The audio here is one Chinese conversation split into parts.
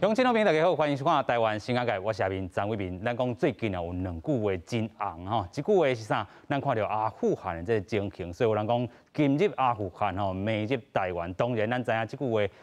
乡亲朋友大家好，欢迎收看台湾新闻界，我是阿明张伟明。咱讲最近有两句话真红吼，一句话是啥？咱看到阿富汗的这个情形，所以有人讲今日阿富汗吼，明日台湾。当然，咱知影这句话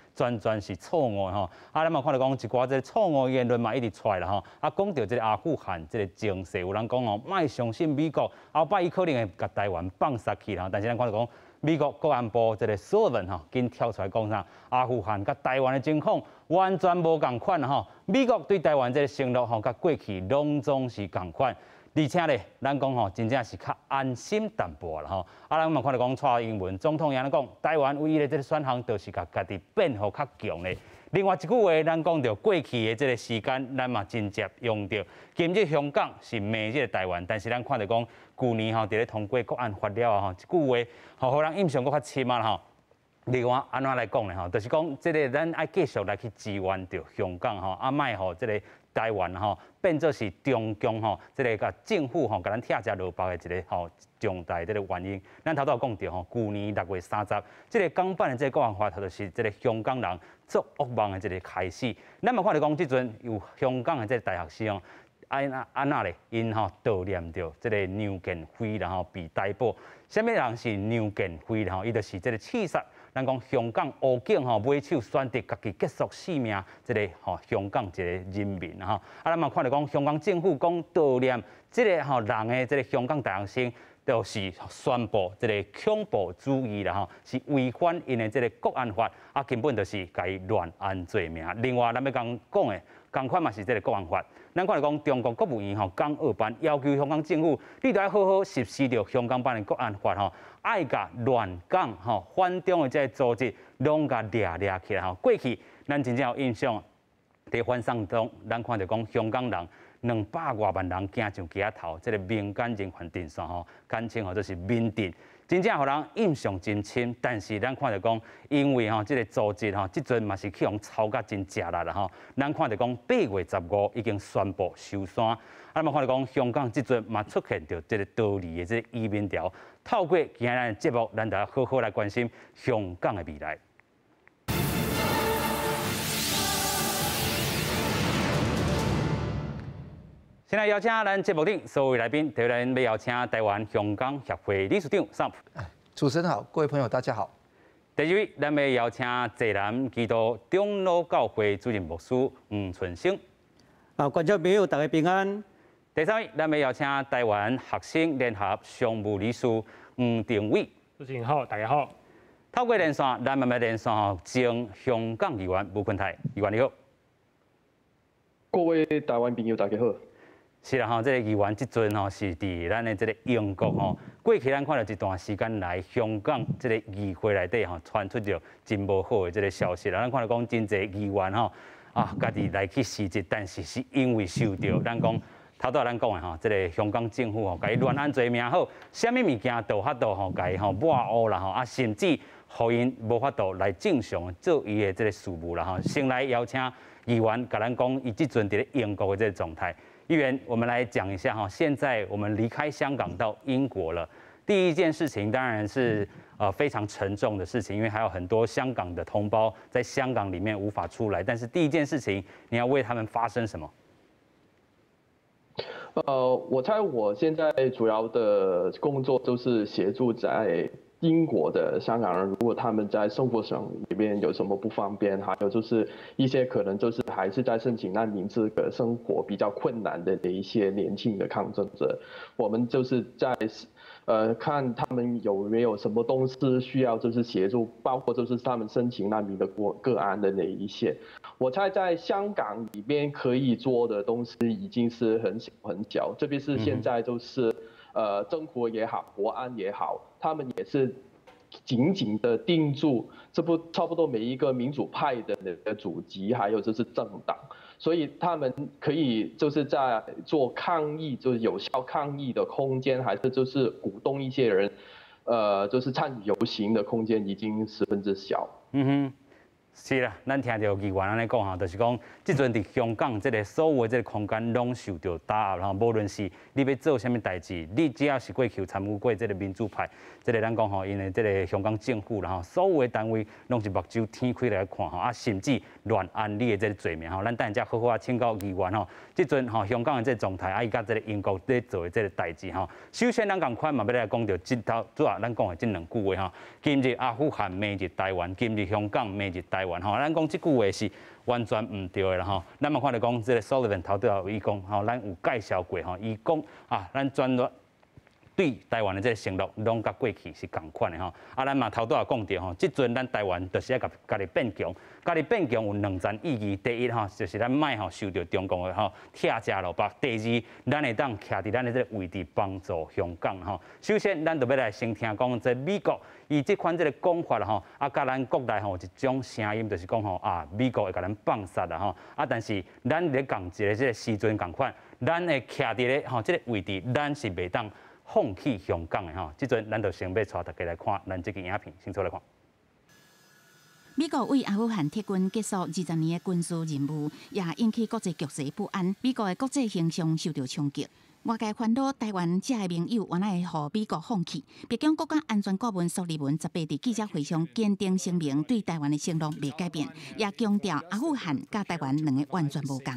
全是错误吼。咱嘛看到讲一寡这错误言论嘛一直出来啦吼。讲到这个阿富汗这个情势，有人讲哦，莫相信美国，后摆伊可能会甲台湾放杀去啦。但是咱看到讲。美国国安部这个Sullivan吼，紧跳出来讲啥？阿富汗甲台湾的情况完全无共款吼。美国对台湾这个承诺吼，甲过去拢总是共款，而且咧，咱讲吼，真正是较安心淡薄啦吼。咱嘛看到讲蔡英文总统也讲，台湾唯一的这个选项就是甲家己变好较强咧。另外一句话，咱讲到过去的这个时间，咱嘛真接用到。今日香港是明日台湾，但是咱看到讲，去年吼伫咧通过国安法了吼，一句话吼，互人印象搁较深啊吼。另外安怎来讲咧吼，就是讲这个咱爱继续来去支援着香港吼，莫吼这个台湾吼变做是中共吼，这个甲政府吼甲咱拆食落包的一个吼重大这个原因。咱头头讲到吼，去年6月30，这个港版的这个国安法，就是这个香港人做噩梦的这个开始。咱嘛看到讲，即阵有香港的这个大学生。安那咧？因吼悼念着这个梁建辉然后被逮捕。什么人是梁建辉然后？伊就是这个刺杀咱讲香港武警吼买手选择家己结束性命，这个吼香港一个人民吼。咱嘛看到讲香港政府讲悼念这个吼人的这个香港大学生。就是宣布这个恐怖主义啦吼，是违反因的这个国安法，根本就是甲伊乱按罪名。另外，咱要讲的，同款嘛是这个国安法。咱看到讲中国国务院吼港澳办要求香港政府，你都要好好实施着香港版的国安法吼，爱甲乱港吼反中的这个组织，拢甲抓起来吼。过去咱真正有印象，伫反送中，咱看到讲香港人。200多万人行上街头，这个民间人权阵线吼，简称吼就是民阵，真正互人印象真深。但是咱看到讲，因为吼这个组织吼，即阵嘛是去互抄甲真食力啦吼。咱看到讲8月15已经宣布收山，咱嘛看到讲香港即阵嘛出现着这个道理的这个移民潮。透过今日的节目，咱就要好好来关心香港的未来。现在邀请咱节目顶所有来宾，第一人要邀请台湾香港协会理事长Sam。主持人好，各位朋友大家好。第二位，咱要邀请济南基督长老教会主任牧师吴春生。观众朋友大家平安。第三位，咱要邀请台湾学生联合常务理事吴定伟。主持人好，大家好。透过连线，咱慢慢连线吼，将香港议员吴坤泰议员你好。各位台湾朋友大家好。是啦吼，这个议员即阵吼是伫咱的这个英国吼，过去咱看到一段时间来香港这个议会内底吼，传出着真无好的这个消息啦。咱看到讲真侪议员吼家己来去辞职，但是是因为受到咱讲头拄咱讲的吼，这个香港政府吼，甲伊乱按罪名好，啥物物件都法度吼，甲伊吼抹黑啦吼，甚至互因无法度来正常做伊的这个事务啦吼。先来邀请议员甲咱讲，伊即阵伫咧英国的这个状态。议员，我们来讲一下哈，现在我们离开香港到英国了。第一件事情当然是非常沉重的事情，因为还有很多香港的同胞在香港里面无法出来。但是第一件事情，你要为他们发生什么？我猜我现在主要的工作就是协助在英国的香港人，如果他们在生活上里面有什么不方便，还有就是一些可能就是还是在申请难民资格、生活比较困难的一些年轻的抗争者，我们就是在看他们有没有什么东西需要就是协助，包括就是他们申请难民的个案的那一些。我猜在香港里面可以做的东西已经是很小，特别是现在就是。政府也好，国安也好，他们也是紧紧的盯住差不多每一个民主派的那个主席，还有就是政党，所以他们可以就是在做抗议，就是有效抗议的空间，还是就是鼓动一些人，就是参与游行的空间已经十分之小。是啦，咱听到议员安尼讲吼，就是讲，即阵伫香港即个所有即个空间拢受到打压，吼，无论是你要做啥物代志，你只要是过去参与过即个民主派，即个咱讲吼，因为即个香港政府啦吼，所有的单位拢是目睭天开来看吼，啊，甚至乱按你的即个罪名吼，咱等下好好啊请教议员吼，即阵吼香港的即个状态，啊，伊甲即个英国咧做的即个代志吼，首先咱共款嘛要来讲到即头主要咱讲的即两句话吼，今日阿富汗，明日台湾，今日香港，明日台湾吼，咱讲即句话是完全唔对的啦吼。咱嘛看到讲，即个 Sullivan 头拄有伊讲吼，咱有介绍过吼，伊讲啊，咱专对台湾的这个承诺，拢甲过去是共款的吼。啊，咱嘛头拄也讲到吼，即阵咱台湾就是要家己变强，家己变强有两层意义。第一吼，就是咱莫吼受到中共的吼拆家路北；第二，咱会当徛伫咱的这个位置帮助香港吼。首先，咱就要来先听讲，这美国伊即款这个讲法啦吼，啊，甲咱国内吼有一种声音，就是讲吼啊，美国会甲咱放杀啦吼。啊，但是咱咧共一个这个时阵共款，咱会徛伫咧吼这个位置，咱是袂当放弃香港的吼，即阵咱就先要带大家来看咱这个影片，先出来看。美国为阿富汗撤军结束20年的军事任务，也引起国际局势不安。美国的国际形象受到冲击。外界烦恼台湾这个盟友原来会予美国放弃。白宫国家安全顾问苏利文18日记者会上坚定声明，对台湾的承诺未改变，也强调阿富汗甲台湾两个完全无共。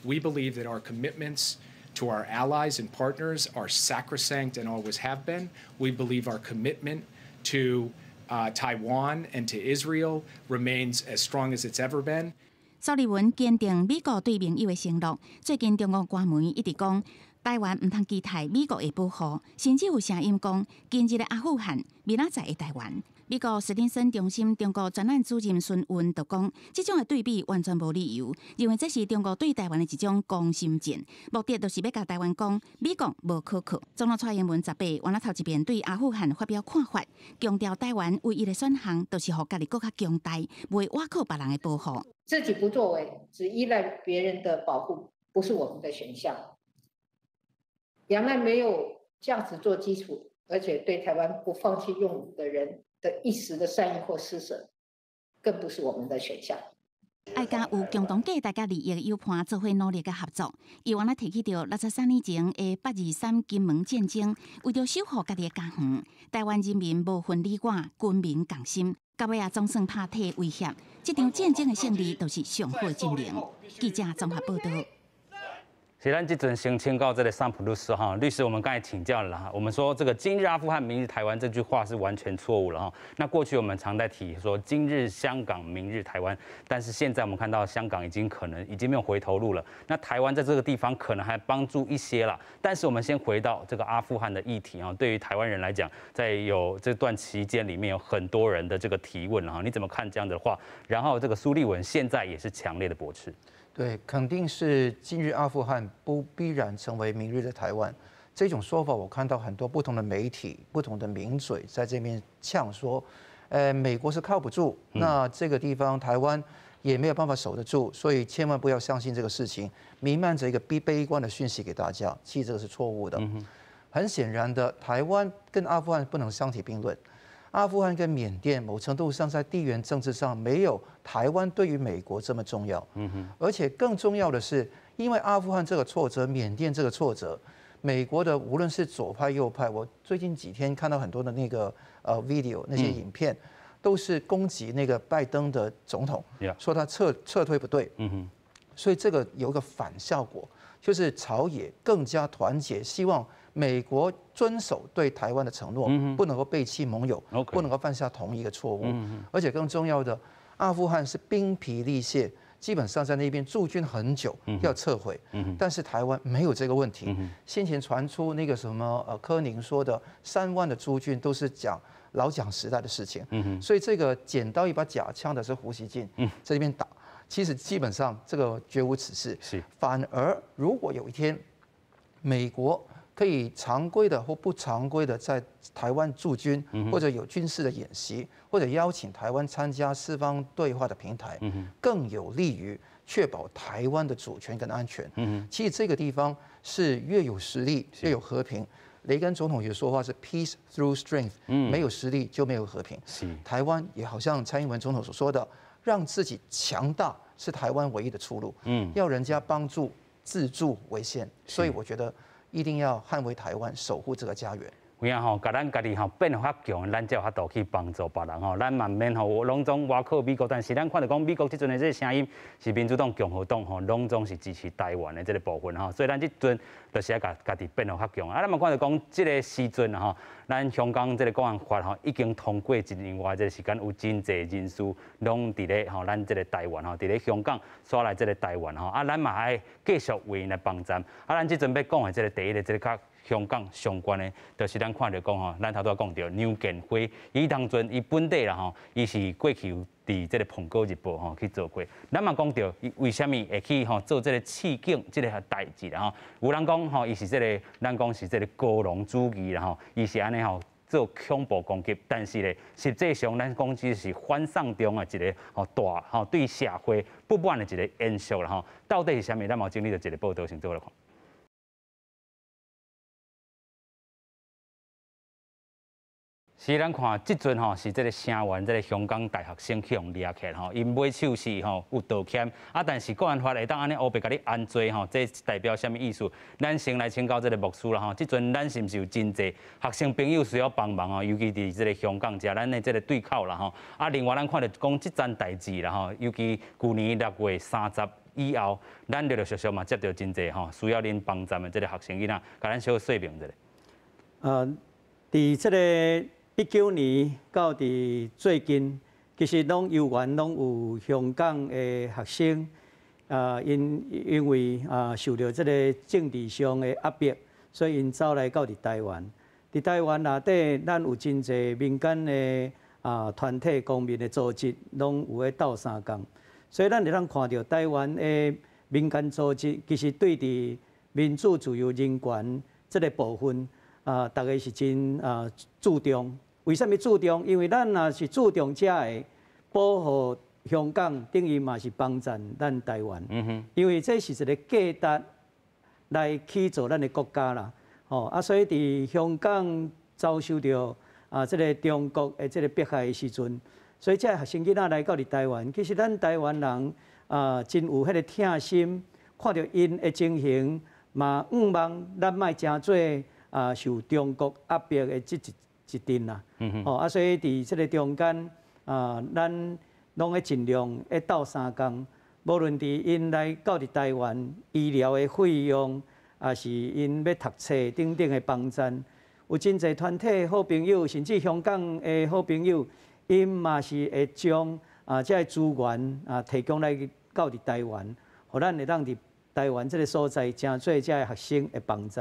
We believe that our commitments to our allies and partners are sacrosanct and always have been. We believe our commitment to Taiwan and to Israel remains as strong as it's ever been. 苏利文坚定美国对盟友的承诺。最近中国官媒一直讲，台湾唔通期待美国的保护，甚至有声音讲，今日的阿富汗，明仔载的台湾。美国史汀森中心中国专案主任孙运就讲，这种的对比完全无理由，认为这是中国对台湾的一种攻心战，目的就是要甲台湾讲，美国无可靠。总统蔡英文18原来头一遍对阿富汗发表看法，强调台湾唯一的选项就是互家己更加强大，袂倚靠别人的保护。自己不作为，只依赖别人的保护，不是我们的选项。两岸没有价值做基础，而且对台湾不放弃用武的人的一时的善意或施舍，更不是我们的选项。爱甲有共同价值甲利益的友伴做伙努力甲合作。伊原来提起到63年前的823金门战争，为着守护家己的家园，台湾人民无分你我，军民共心，到尾也总算拍体威胁。这场战争的胜利，就是上好的证明。记者综合报道。是咱这阵先请教这个桑普律师哈，律师，我们刚才请教了啦，我们说这个今日阿富汗，明日台湾这句话是完全错误了哈。那过去我们常在提说今日香港，明日台湾，但是现在我们看到香港已经没有回头路了。那台湾在这个地方可能还帮助一些啦，但是我们先回到这个阿富汗的议题啊，对于台湾人来讲，在有这段期间里面有很多人的这个提问哈，你怎么看这样的话？然后这个苏立文现在也是强烈的驳斥。对，肯定是今日阿富汗不必然成为明日的台湾。这种说法，我看到很多不同的媒体、不同的名嘴在这边呛说，美国是靠不住，那这个地方台湾也没有办法守得住，所以千万不要相信这个事情，弥漫着一个悲观的讯息给大家，其实这个是错误的。很显然的，台湾跟阿富汗不能相提并论。阿富汗跟缅甸某程度上在地缘政治上没有台湾对于美国这么重要，而且更重要的是，因为阿富汗这个挫折，缅甸这个挫折，美国的无论是左派右派，我最近几天看到很多的那个video 那些影片，都是攻击那个拜登的总统，说他撤退不对，所以这个有一个反效果，就是朝野更加团结，希望美国遵守对台湾的承诺，不能够背弃盟友，不能够犯下同一个错误。而且更重要的，阿富汗是兵疲力竭，基本上在那边驻军很久，要撤回。但是台湾没有这个问题。先前传出那个什么柯宁说的3万的驻军都是老蒋时代的事情。所以这个捡到一把假枪的是胡锡进，在这边打。其实基本上这个绝无此事。反而如果有一天美国可以常规的或不常规的在台湾驻军，或者有军事的演习，或者邀请台湾参加四方对话的平台，更有利于确保台湾的主权跟安全。其实这个地方是越有实力越有和平。雷根总统有说话是 peace through strength，没有实力就没有和平。台湾也好像蔡英文总统所说的，让自己强大是台湾唯一的出路。要人家帮助自助为先，所以我觉得一定要捍卫台湾，守护这个家园。有影吼，甲咱家己吼变得较强，咱才有法度去帮助别人吼。咱嘛免吼拢总外靠美国，但是咱看到讲美国即阵的这个声音是民主党、共和党吼，拢总是支持台湾的这个部分吼。所以咱即阵就是要家己变得较强。咱嘛看到讲即个时阵吼，咱香港这个国安法吼已经通过1年外这个时间，有真侪人士拢伫咧吼咱这个台湾吼，伫咧香港刷来这个台湾吼。咱嘛爱继续为因来帮站。咱即阵要讲的这个第一个这个较香港相关的，就是咱看到讲吼，咱头拄讲到牛建辉，伊当阵伊本地啦吼，伊是过去伫这个《苹果日报》吼去做过。咱嘛讲到伊为虾米会去吼做这个刺警这个代志啦吼？有人讲吼，伊是这个咱讲是这个高龙主义啦吼，伊是安尼吼做恐怖攻击，但是咧实际上咱讲只是反送中的一个吼大吼对社会不满的一个延续啦吼。到底是虾米？咱嘛经历着一个报道，先做来看。是咱看即阵吼是这个声援这个香港大学生去用掠起吼，因买手是吼有道歉但是国安法会当安尼乌白甲你安罪吼，这代表什么意思？咱先来请教这个牧师啦吼，即阵咱是毋是有真济学生朋友需要帮忙尤其伫这个香港遮咱的这个对口啦吼。另外咱看到讲即件代志啦吼，尤其去年6月30以后，咱陆陆续续嘛接到真济吼需要恁帮站的这个学生囡仔，甲咱小说明一下。伫这个19年到伫最近，其实拢有缘拢有香港的学生，因为受到这个政治上的压迫，所以因走来到伫台湾。伫台湾内底，咱有真侪民间的团体、公民的组织，拢有咧斗相共。所以咱会当看到台湾的民间组织，其实对伫民主、自由、人权这个部分，大家是真注重。为什么注重？因为咱若是注重遮个保护香港，等于嘛是帮助咱台湾。因为这是一个价值来起造咱的国家啦。所以伫香港遭受到这个中国的这个迫害的时阵，所以这学生囡仔来到伫台湾，其实咱台湾人真有迄个疼心，看到因的情形，嘛希望咱莫真做受中国压迫的一阵啦，所以伫即个中间，咱拢会尽量会斗相共，无论伫因来到伫台湾医疗的费用，是因要读册等等的帮助，有真侪团体好朋友，甚至香港的好朋友，因嘛是会将即个资源提供来到伫台湾，互咱会当伫台湾这个所在，真做这个学生的帮助。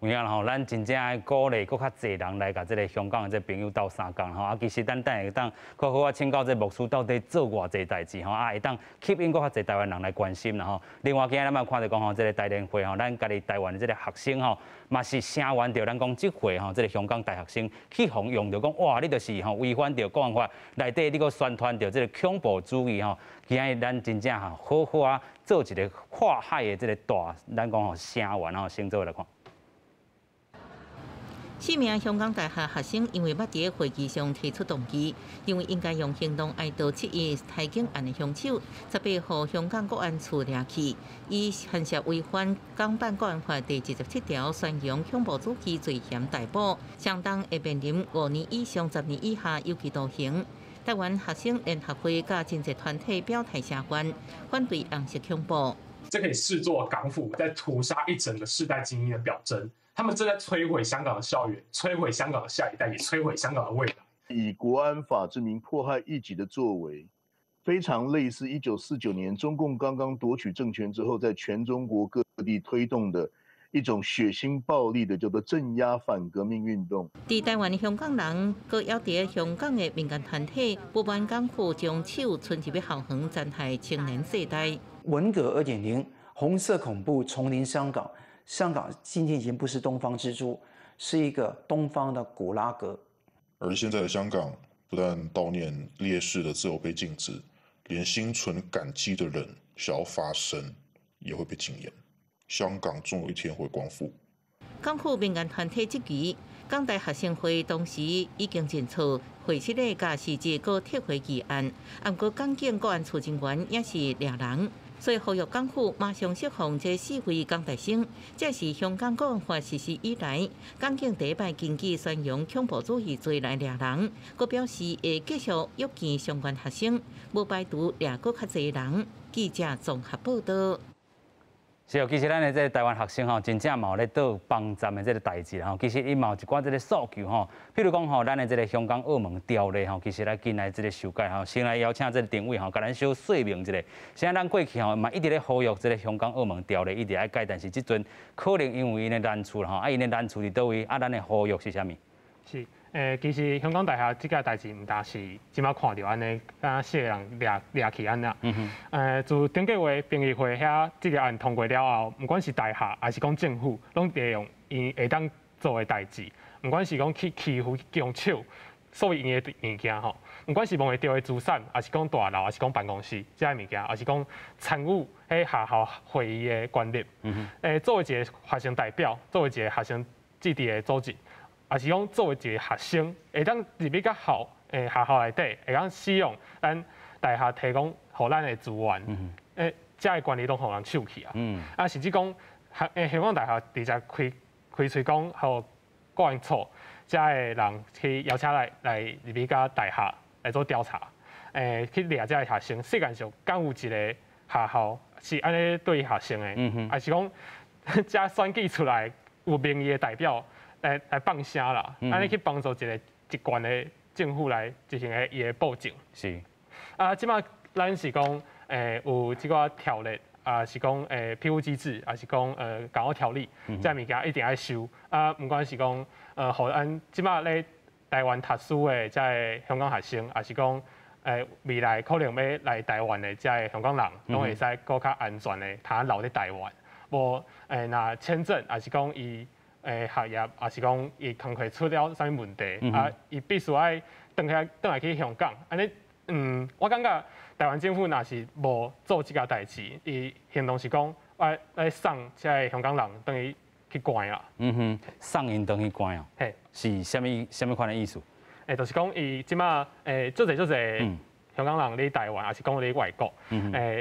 有影啦吼，咱真正爱鼓励更较侪人来甲这个香港的这朋友斗相共吼。其实咱等下会当较好请教这牧师到底做偌济代志吼，会当吸引更较侪台湾人来关心啦吼。另外，今日咱嘛看到讲吼，这个台联会吼，咱家己台湾的这个学生吼，嘛是声援着咱讲即回吼，这个香港大学生去互用着讲哇，你就是吼违反着国安法内底，你个宣传着这个恐怖主义吼。今日咱真正好好做一个跨海的这个大，咱讲吼声援吼，先做来看。4名香港大学学生因为捌伫会议上提出动机，因为应该用行动哀悼7月台警案的凶手，18号香港国安处掠去，以犯涉违反港版国安法第27条宣扬恐怖主义罪嫌逮捕，相当会面临5年以上10年以下有期徒刑。台湾学生联合会甲真侪团体表态声援，反对红色恐怖。这可以视作港府在屠杀一整个世代精英的表征。他们正在摧毁香港的校园，摧毁香港的下一代，也摧毁香港的未来。以国安法之名迫害异己的作为，非常类似1949年中共刚刚夺取政权之后，在全中国各地推动的一种血腥暴力的叫做镇压反革命运动。伫台湾的香港人，搁要伫香港的民间团体，不满港府将手伸入要校园残害青年世代。文革2.0，红色恐怖重临香港。香港今天已经不是东方之珠，是一个东方的古拉格。而现在的香港，不但悼念烈士的自由被禁止，连心存感激的人想要发声，也会被禁言。香港终有一天会光复。港府民间团体即期，港大学生会当时已经进出，会室内甲司机搁撤回议案，不过港警国安处人员也是抓人。所以呼吁港府马上释放这4位港大生，这是香港国安法实施以来，港警第一摆经济宣扬恐怖主义罪来抓人，佮表示会继续约见相关学生，无排除抓搁较侪人。记者综合报道。是哦，其实咱的这台湾学生吼，真正嘛有咧倒帮站的这个代志吼。其实伊嘛有一寡这个诉求吼，譬如讲吼，咱的这个香港澳门条例吼，其实来近来这个修改吼，先来邀请这个定委吼，甲咱小说明一下。现在咱过去吼嘛一直咧呼吁这个香港澳门条例一直爱改，但是即阵可能因为因的难处吼，因的难处伫倒位？咱的呼吁是啥物？是。其实香港大厦即个代志毋但是即马看到安尼，敢4个人掠去安那。自顶个月评议会遐即个案通过了后，毋管是大厦还是讲政府，拢利用因会当做的代志，毋管是讲去欺负用手所谓因的物件吼，毋管是摸会到的资产，还是讲大楼，还是讲办公室即个物件，还是讲参与迄学校会议的权利。作为一个学生代表，作为一个学生自治的组织。也是讲作为一个学生，会当入去较好学校内底，会当使用咱大厦提供互咱的资源，这个管理拢互人手去啊。甚至讲香港大厦直接开喙讲，互国安处这个人去邀请来入去甲大厦来做调查，去掠这个学生。世界上敢有一个学校是安尼对学生的，还是讲这选举出来有民意的代表？来放声啦，安尼去帮助一贯的政府来进行伊的报警。是。即马咱是讲有即个条例，是讲庇护机制，还是讲港澳条例，这物件一定要修。毋管是讲互咱即马咧台湾读书的即个香港学生，还是讲未来可能要来台湾的即个香港人，拢会使更较安全的，通留伫台湾。无若签证，还是讲伊。学业，也是讲伊工课出了啥物问题，伊必须爱转来去香港。安尼，我感觉台湾政府若是无做即个代志，伊行动是讲来送即个香港人等于去关啦。送因等去关哦。嘿，是啥物款的意思？就是讲伊即马足侪。香港人伫台湾，还是讲伫外国，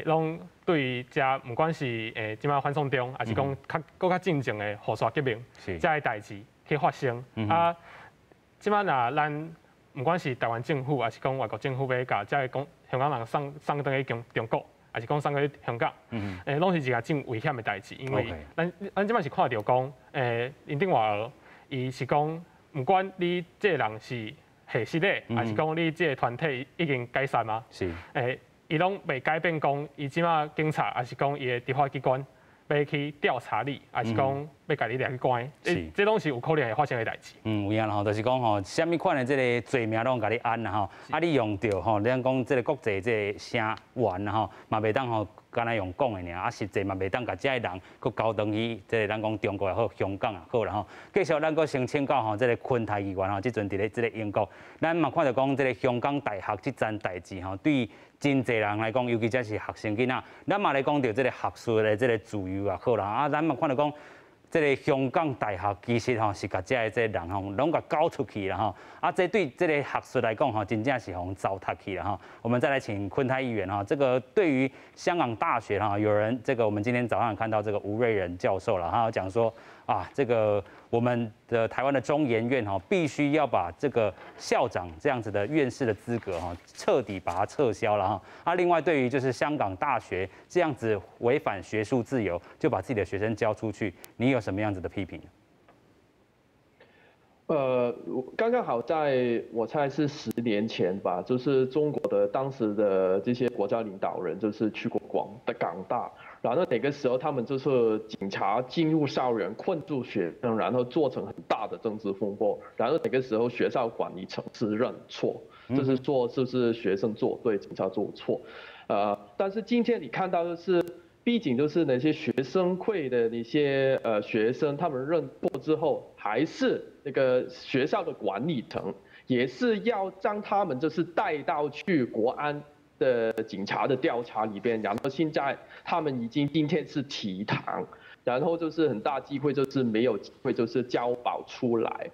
拢对遮毋管是即马反送中，还是讲更较正常的互刷革命，遮个代志去发生。即马若咱毋管是台湾政府，还是讲外国政府要甲遮个讲香港人送倒去中国，还是讲送去香港，拢是一个真危险的代志。因为咱即马是看到讲，林郑月娥伊是讲，毋管你这个人是。系实的，还是讲你这个团体已经解散吗？是。伊拢未改变讲，伊即马警察，还是讲伊的执法机关要去调查你，还是讲要甲你掠去关？这拢是有可能会发生的代志。有影啦吼，就是讲吼，虾米款的这个罪名拢甲你按啦吼，你用着吼，咱讲这个国际这个声援啦吼，嘛袂当吼。敢若用讲的尔，实际嘛袂当甲遮个人佫交等于即个咱讲中国也好，香港也好啦吼。继续咱佫先请教吼，即个昆台议员吼，即阵伫咧即个英国，咱嘛看到讲即个香港大学即件代志吼，对真侪人来讲，尤其则是学生囡仔，咱嘛来讲到即个学术的即个自由也好啦，咱嘛看到讲。这个香港大学其实吼是甲遮个人吼拢甲搞出去啦吼，这对这个学术来讲吼，真正是互糟蹋去了哈。我们再来请昆台议员哈，这个对于香港大学哈，有人这个我们今天早上看到这个吴瑞仁教授了，他有讲说这个我们的台湾的中研院哈，必须要把这个校长这样子的院士的资格哈，彻底把它撤销了哈。另外对于就是香港大学这样子违反学术自由，就把自己的学生交出去，你有什么样子的批评？刚刚好在我猜是10年前吧，就是中国的当时的这些国家领导人就是去过港大，然后那个时候他们就是警察进入校园困住学生，然后做成很大的政治风波，然后那个时候学校管理层是认错，就是说就是学生做对，警察做错，但是今天你看到的是。毕竟就是那些学生会的那些学生，他们认错之后，还是那个学校的管理层也是要将他们就是带到去国安的警察的调查里边，然后现在他们已经今天是提堂，然后就是很大机会就是没有机会就是交保出来，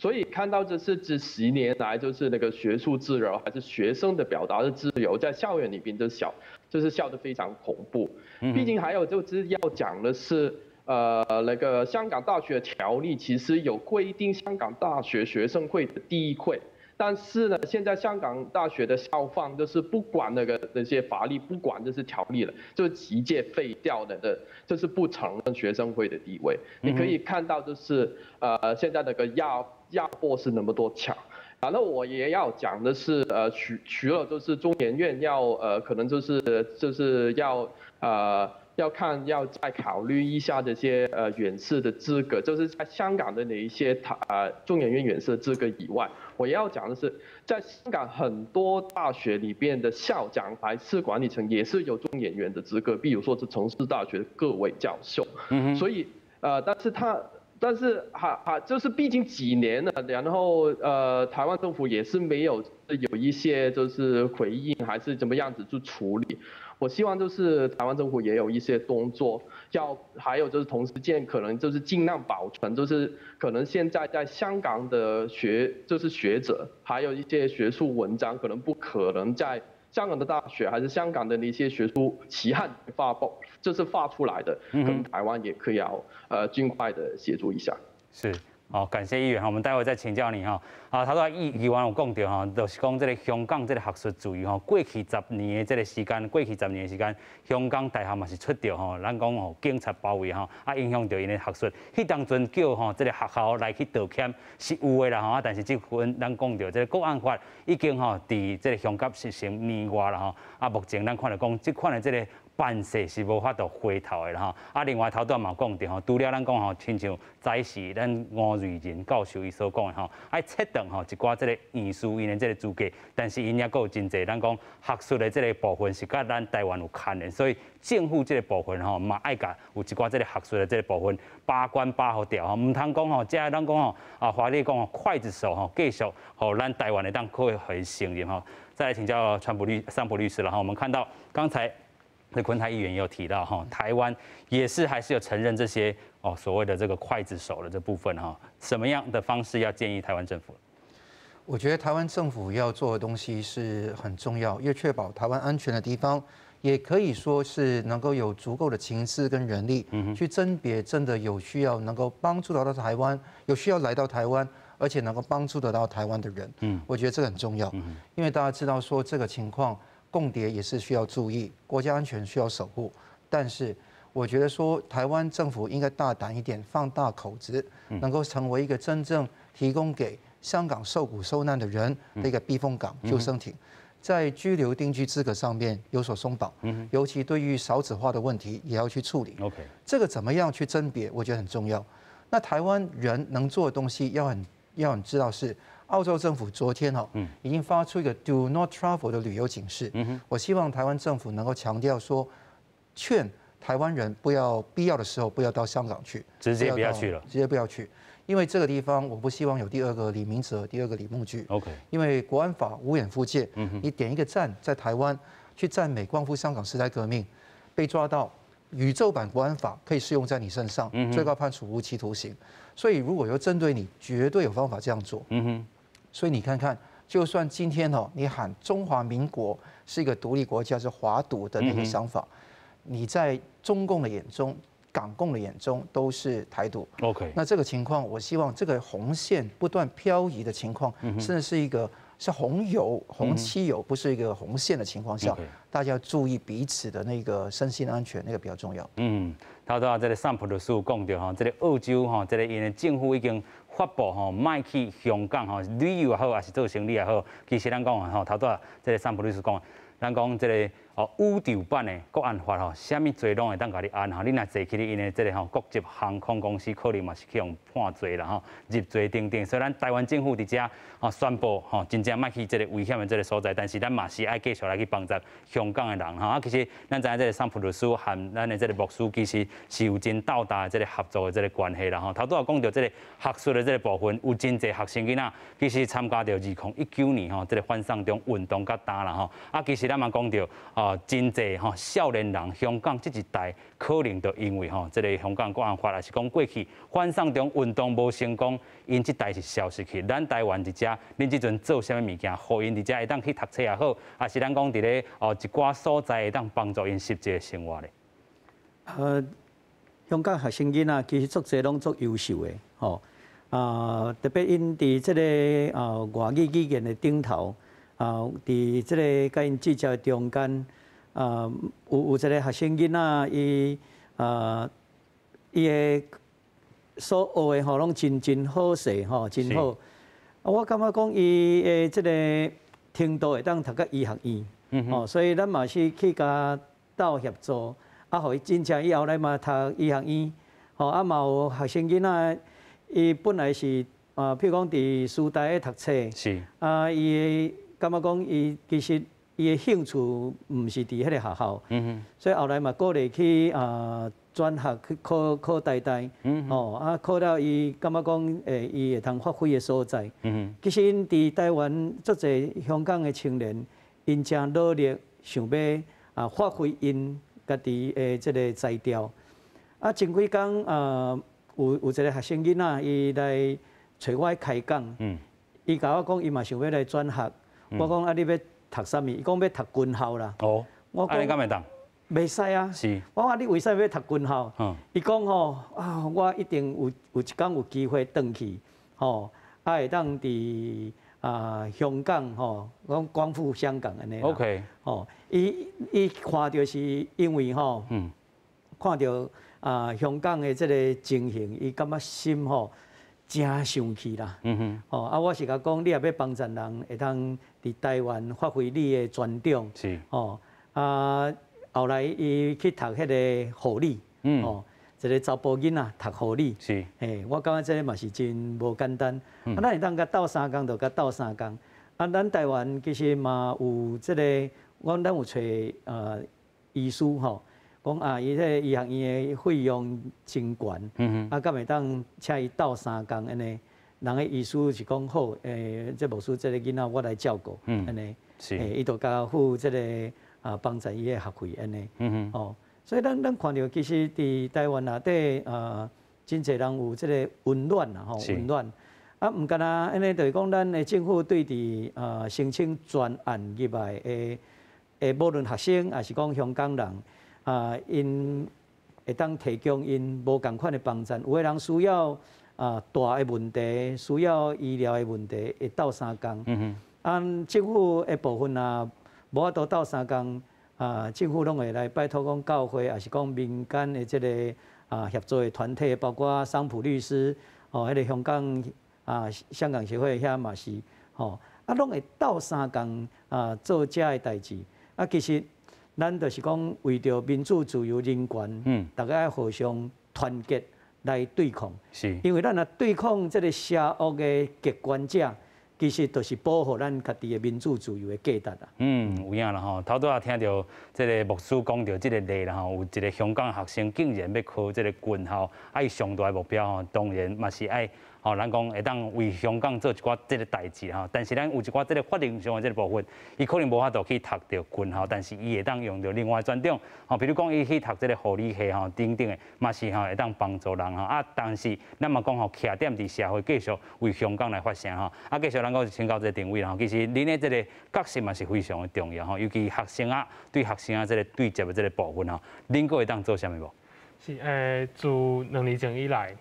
所以看到这10年来，就是那个学术自由还是学生的表达的自由，在校园里边就是笑得非常恐怖。毕竟还有就是要讲的是，那个香港大学条例其实有规定香港大学学生会的地位。但是呢，现在香港大学的校方就是不管那些法律，不管这是条例了，就直接废掉的，就是不承认学生会的地位。你可以看到，就是现在那个压迫是那么多强。然后我也要讲的是，除了就是中研院要可能就是要再考虑一下这些院士的资格，就是在香港的那一些中研院院士的资格以外，我也要讲的是，在香港很多大学里边的校长还是管理层也是有中研院的资格，比如说是城市大学的各位教授。所以但是就是毕竟几年了，然后台湾政府也是没有一些就是回应，还是怎么样子去处理。我希望就是台湾政府也有一些动作，还有就是同时间可能就是尽量保存，就是可能现在在香港的学者，还有一些学术文章，可能不可能在香港的大学还是香港的那些学术期刊发出来的，可能台湾也可以尽快的协助一下。是。好，感谢议员哈，我们待会再请教你哈。头先议员有讲到哈，就是讲这个香港这个学术自由哈，过去10年的这个时间，香港大学嘛是出掉吼，咱讲吼警察包围哈，影响到因的学术。迄当阵叫吼这个学校来去道歉是有的啦吼，但是这份咱讲到这个国安法已经吼伫这个香港实行年外啦吼，目前咱看到讲这款的这个办事是无法度回头的啦吼。另外头段嘛讲到吼，除了咱讲吼，亲像早时咱吴瑞仁教授伊所讲的吼，爱切断吼一寡这个验书因的这个资格，但是因也有真侪咱讲学术的这个部分是甲咱台湾有牵连，所以政府这个部分吼嘛爱甲有一寡这个学术的这个部分把关把好掉吼，唔通讲吼，即咱讲吼法律讲吼刽子手吼继续吼咱台湾的当可以承认吼。再来请教桑普律师了哈，我们看到刚才昆台议员也有提到哈，台湾也是还是有承认这些所谓的这个刽子手的这部分哈，什么样的方式要建议台湾政府？我觉得台湾政府要做的东西是很重要，要确保台湾安全的地方，也可以说是能够有足够的情资跟人力，去甄别真的有需要能够帮助到台湾，有需要来到台湾，而且能够帮助得到台湾的人。我觉得这个很重要，因为大家知道说这个情况。共谍也是需要注意，国家安全需要守护，但是我觉得说台湾政府应该大胆一点，放大口子，能够成为一个真正提供给香港受苦受难的人的一个避风港、救生艇，在居留定居资格上面有所松绑，尤其对于少子化的问题也要去处理。这个怎么样去甄别，我觉得很重要。那台湾人能做的东西要很知道是。澳洲政府昨天已经发出一个 Do Not Travel 的旅游警示。我希望台湾政府能够强调说，劝台湾人不要必要的时候不要到香港去，直接不要去了，直接不要去，因为这个地方我不希望有第二个李明哲、第二个李孟居。因为国安法无远弗届，你点一个赞在台湾去赞美光复香港时代革命，被抓到。宇宙版国安法可以适用在你身上，最高判处无期徒刑。所以如果要针对你，绝对有方法这样做。所以你看看，就算今天你喊中华民国是一个独立国家，是华独的那个想法，你在中共的眼中、港共的眼中都是台独。那这个情况，我希望这个红线不断漂移的情况，甚至是一个是红漆油，不是一个红线的情况下，大家要注意彼此的那个身心安全，那个比较重要。头头这个桑普律师讲到哈，这个澳洲这个因的政府已经发布卖去香港旅游也好，还是做生意也好，其实咱讲头头这个桑普律师讲，咱讲这个宇宙版的国安法什么罪拢会当甲你按你若坐去因的这个国际航空公司，可能嘛是去用判罪啦入罪等等，所以咱台湾政府伫遮宣布真正卖去这个危险的这个所在，但是咱嘛是爱继续来去帮助香港的人其实咱知影这个桑普律师和咱的这个牧师其实是有真斗大的这个合作的这个关系啦头拄也讲到这个学术的这个部分，有真侪学生囡仔其实参加到2019年这个反送中运动甲打啦其实咱嘛讲到真济少年人香港这一代可能就因为这个香港国安法，还是讲过去反送中运动无成功，因这代是消失去。咱台湾伫遮，恁即阵做啥物物件，互因伫遮会当去读册也好，还是咱讲伫咧一寡所在会当帮助因实际的生活咧？香港学生囡仔其实足侪拢足优秀的，特别因伫即个外语语言的顶头，伫即个甲因至少中间，有一个学生囡仔伊的所学的拢真好势真好。我感觉讲伊的即个程度会当读到医学院，所以咱嘛是去甲斗协助，互伊真正以后来嘛读医学院，嘛有学生囡仔。伊本来是譬如讲伫师大咧读册，是伊感觉讲伊其实伊的兴趣毋是伫迄个学校，所以后来嘛鼓励去转学去考台大，考到伊感觉讲伊会通发挥的所在。其实因伫台湾足侪香港的青年，因正努力想要发挥因家己的即个才调。前几工有一个学生囡仔，伊来找我开讲，伊甲我讲，伊嘛想要来转学。我讲你要读啥物？伊讲要读军校啦。我讲，你敢会当？袂使啊。是。我讲你为啥要读军校？伊讲我一定有一天有机会转去，会当伫香港讲光复香港安尼。OK。伊看到是因为看到。香港的这个情形，伊感觉心真生气啦。我是甲讲，你也要帮助人，会当伫台湾发挥你的专长。是。后来伊去读迄个护理，一个查甫囡仔读护理。是。我感觉这个嘛是真无简单。咱会当甲斗3工，就甲斗3工。咱台湾其实嘛有这个，咱有找医师讲伊迄医学院的费用真悬，敢会当请伊斗3工安尼，人个医师是讲好，这无事，这个囡仔我来照顾，安尼，伊就甲付这个帮助伊的学费安尼，所以咱看到其实伫台湾内底真侪人有这个温暖啦，温暖，毋干那安尼，就是讲咱的政府对伫申请专案入来的无论学生还是讲香港人。因会当提供因无共款的帮助，有的人需要大的问题，需要医疗的问题，会斗3工。政府的部分无法度斗3工，政府拢会来拜托讲教会，还是讲民间的这个协作的团体，包括桑普律师，迄个香港协会遐嘛是，拢会斗3工做遮的代志。其实。咱就是讲，为着民主、自由、人权，大家要互相团结来对抗。是。因为咱若对抗这个邪恶的极权者，其实就是保护咱家己的民主、自由的价值啦。有影啦吼，头拄仔听到这个牧师讲到这个例啦吼，有一个香港学生竟然要考这个军校，伊上大的目标吼，当然嘛是爱。咱讲会当为香港做一寡这个代志哈，但是咱有一寡这个法律上的这个部分，伊可能无法度去读到军校，但是伊会当用到另外专长，比如讲伊去读这个护理系等等的，嘛是会当帮助人但是咱嘛讲徛踮伫社会继续为香港来发声继续咱讲请教这个定位其实恁的这个角色嘛是非常的重要尤其学生对学生这个对接的这个部分恁个会当做啥物无？是自2年前以来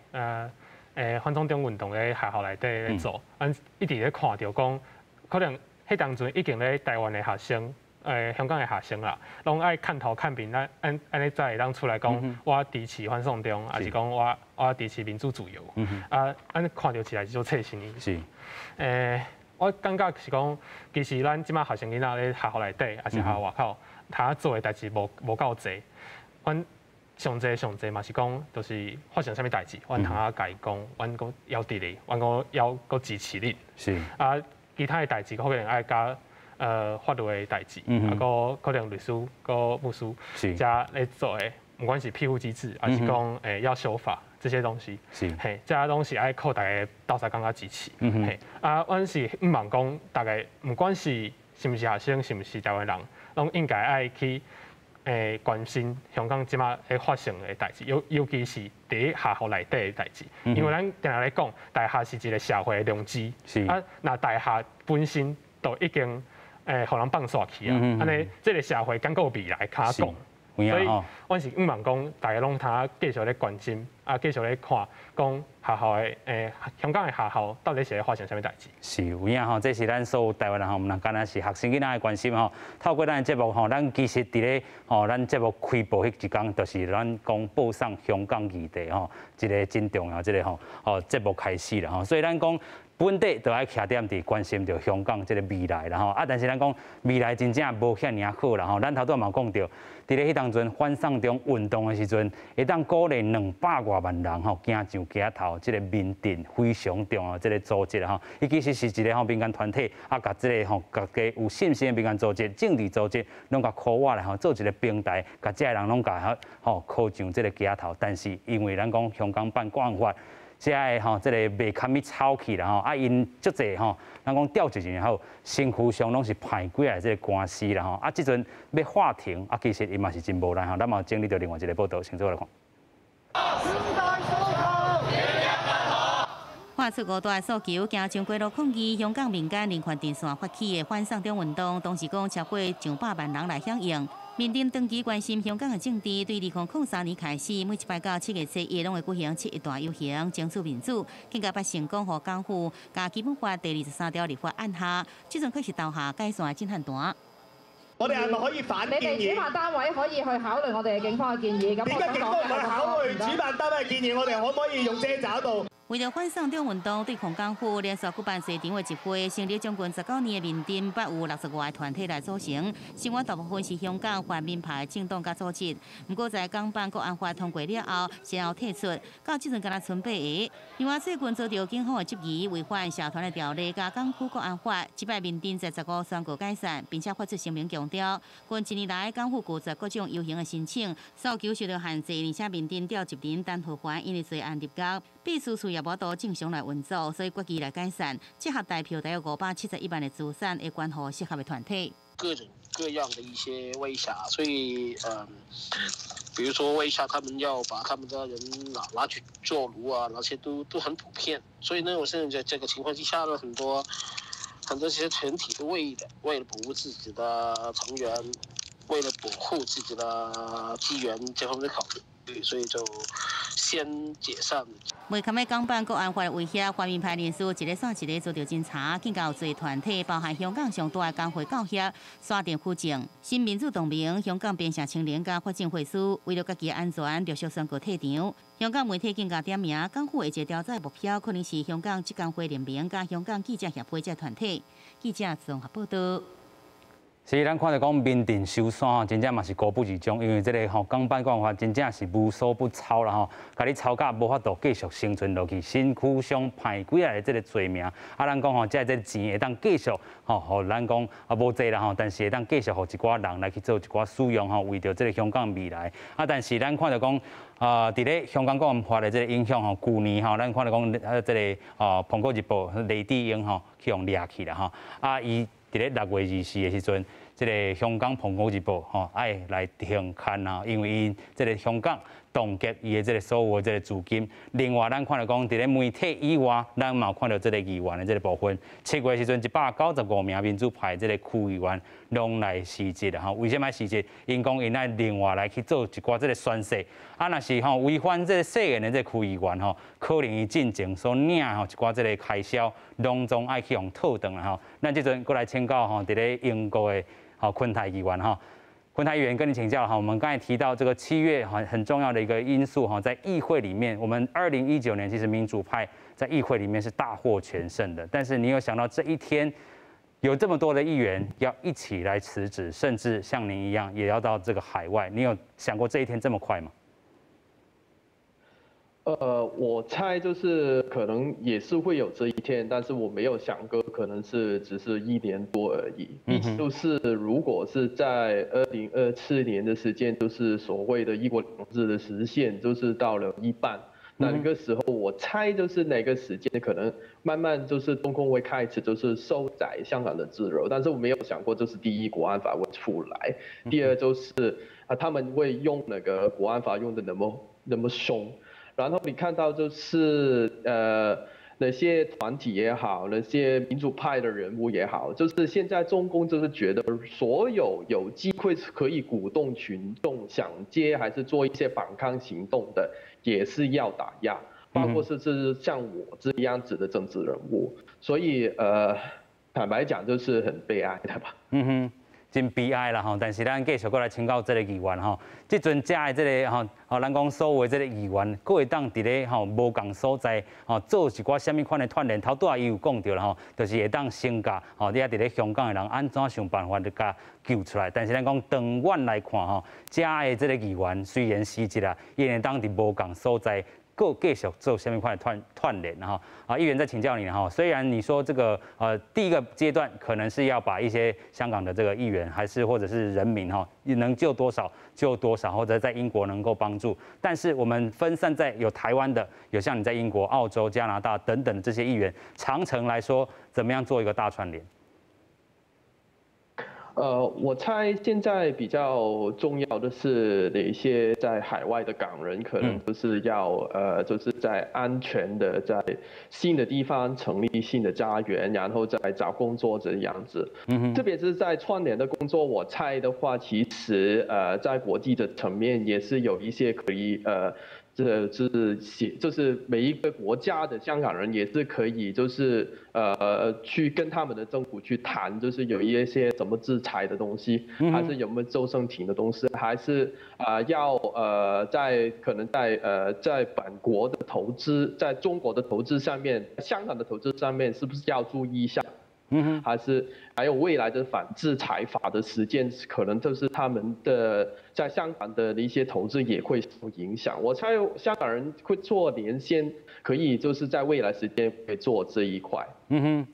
反送中运动咧学校内底咧做，一直咧看到讲，可能迄当阵已经咧台湾的学生，香港的学生啦，拢爱看头看面，安尼才会当出来讲，我支持反送中，还是讲我支持民主自由，安尼看到起来就切心意。是，我感觉是讲，其实咱即马学生囡仔咧学校内底，还是学校外口，他做的代志无够济，上济嘛是讲，就是发生啥物代志，阮通甲伊讲，阮个要伫咧，阮个要个支持你。是。其他的代志可能爱加法律的代志，个可能律师、个牧师，加来做的，不管是庇护机制，还是讲要修法这些东西，是。这些东西爱靠大家斗相共支持。阮是毋望讲大概，不管是是毋是学生，是毋是台湾人，拢应该爱去关心香港即马会发生的代志，尤其是伫学校内底的代志。因为咱定来讲，大学是一个社会的良知，啊，那大学本身都已经互人放煞去啊，安尼这个社会敢有未来卡讲。所以，我是希望讲，大家拢他继续咧关心，啊，继续咧看，讲学校的香港的学校到底是咧发生啥物代志？是有影吼，这是咱所有台湾人吼，毋能干那是学生囡仔的关心吼。透过咱的节目吼，咱其实伫咧吼，咱节目开播迄一天，就是咱讲报上香港议题吼，一个真重要，这个吼节目开始了吼，所以咱讲。本地都爱徛点伫关心着香港即个未来啦吼，啊，但是咱讲未来真正无遐尔好啦吼，咱头拄嘛讲着，伫咧迄当阵反送中运动的时阵，会当鼓励200多万人吼行上街头，即个民阵非常重要即个组织啦吼，伊其实是一个民间团体，啊，甲即个家己有信心的民间组织、政治组织，拢甲靠我来吼做一个平台，甲即个人拢甲靠上即个街头，但是因为咱讲香港办国安法。即个吼，即个袂堪去吵去啦吼，啊因足济吼，咱讲调查然后身躯上拢是派几来即个官司啦吼，啊即阵要法庭，啊其实伊嘛是真无难吼，咱嘛有整理到另外一个报道，请做来看。发出5大诉求，行上街路抗议香港民间人权阵线发起的反送中运动，当时讲超过上100万人来响应。民阵长期关心香港的政治，对2003年开始，每一摆到7月7日，拢会举行7一大游行，争取民主。更加把成功和港府加基本法第23条立法按下，即阵开始投下解散的震撼弹。我哋係咪可以反建議？你哋主辦單位可以去考慮我哋嘅警方嘅建議。咁點解警方唔去考慮主辦單位嘅建議？我哋可唔可以用遮罩度？为了反送中运動對抗港府，連續舉辦多場的集會，成立將近19年的民陣，不有60多個團體來組成。成員大部分是香港泛民派政黨甲組織。不過在港版國安法通過了後，先後退出，到即陣敢若剩8個。另外最近遭到警方的質疑，違反社團的條例甲港區國安法，即擺民陣在15宣告解散，並且發出聲明強調，近1年來港府拒絕各種遊行的申請，訴求受到限制，而且民陣調集人單合還因為罪案立角，秘書處也無多正常來運作，所以決議來解散。集合代表大約571萬的資產，會關乎適合的團體。各種各樣的一些威嚇，所以比如說威嚇他們要把他們的人拿去做奴啊，那些都很普遍。所以呢，我現在這個情況之下呢，很多這些團體都為了保護自己的成員，為了保護自己的資源這方面考慮，所以就先解散。未堪喺港版國安法威脅，泛民派人士一個刷一個遭到偵查，更加有多團體，包含香港上大嘅工會教協、刷電區政、新民主同盟、香港邊城青年甲發展會書，為了家己嘅安全，陸續宣告退場。香港媒體更加點名，港府一個調查目標可能是香港職工會聯盟甲香港記者協會這團體。記者綜合報道。是，咱看到講民陣收山吼，真正嘛是孤不二種，因為這個港版國安法真正是無所不抄啦吼，甲你抄甲無法度繼續生存落去，身軀上派幾來這個罪名，啊，咱講吼，即個錢會當繼續吼，互咱講無濟啦吼，但是會當繼續互一寡人來去做一寡使用吼，為着這個香港未來。啊，但是咱看到講，佇咧香港國安法的這個影響吼，去年吼，咱看到講這個《蘋果日報》雷智英吼去用掠去啦吼，啊，伊伫咧6月24的時陣。即個香港《蘋果日報》吼，愛來停刊啊，因為伊即個香港凍結伊的即個所有的即個資金。另外，咱看到講，佇咧媒體以外，咱嘛有看到即個議員的即個部分。7月時陣，195名民主派即個區議員攏來辭職啦吼。為什麼辭職？因講因愛另外來去做一寡即個宣誓。啊，若是吼違反即個誓言的即個區議員吼，可能伊進前所領吼一寡即個開銷，攏總愛去用套轉啦吼。咱即陣過來請教吼，佇咧英國的。好，昆台議員哈，昆台議員跟你請教哈，我們剛才提到這個7月很重要的一個因素哈，在議會裡面，我們2019年其實民主派在議會裡面是大獲全勝的，但是你有想到這一天有這麼多的議員要一起來辭職，甚至像您一樣也要到這個海外，你有想過這一天這麼快嗎？我猜就是可能也是會有這一天，但是我沒有想過可能是只是1年多而已。畢竟就是如果是在2027年的時間，就是所謂的一國兩制的實現，就是到了一半。那个时候我猜就是那个时间可能慢慢就是中共会开始就是收窄香港的自由，但是我没有想过就是第一国安法会出来，第二就是他们会用那个国安法用的那么凶，然后你看到就是那些团体也好，那些民主派的人物也好，就是现在中共就是觉得所有机会可以鼓动群众想接还是做一些反抗行动的，也是要打压，包括是像我这样子的政治人物，所以坦白讲就是很悲哀的吧。真悲哀啦吼，但是咱继续过来请教这个议员吼，即阵遮的这个咱讲所有的这个议员，佫会当伫咧无共所在做一寡什么款的串联，头拄仔伊有讲到啦吼，就是会当升价你伫咧香港的人安怎想办法去甲救出来？但是咱讲长远来看遮的这个议员虽然死一啦，伊会当伫无共所在。够继续做什么款的串联议员再请教你虽然你说这个第一个阶段可能是要把一些香港的这个议员还是或者是人民能救多少救多少，或者在英国能够帮助，但是我们分散在有台湾的，有像你在英国、澳洲、加拿大等等的这些议员，长程来说怎么样做一个大串联？我猜现在比较重要的是哪些在海外的港人，可能就是要就是在安全的在新的地方成立新的家园，然后再找工作这样子。特别是在串联的工作，我猜的话，其实在国际的层面也是有一些可以就是每一个国家的香港人也是可以，就是去跟他们的政府去谈，就是有一些怎么制裁的东西，还是有没有周生庭的东西，还是要可能在本国的投资，在中国的投资上面，香港的投资上面是不是要注意一下？还有未来的反制裁法的时间，可能就是他们的在香港的一些投资也会受影响。我猜香港人会做连线，可以就是在未来时间会做这一块。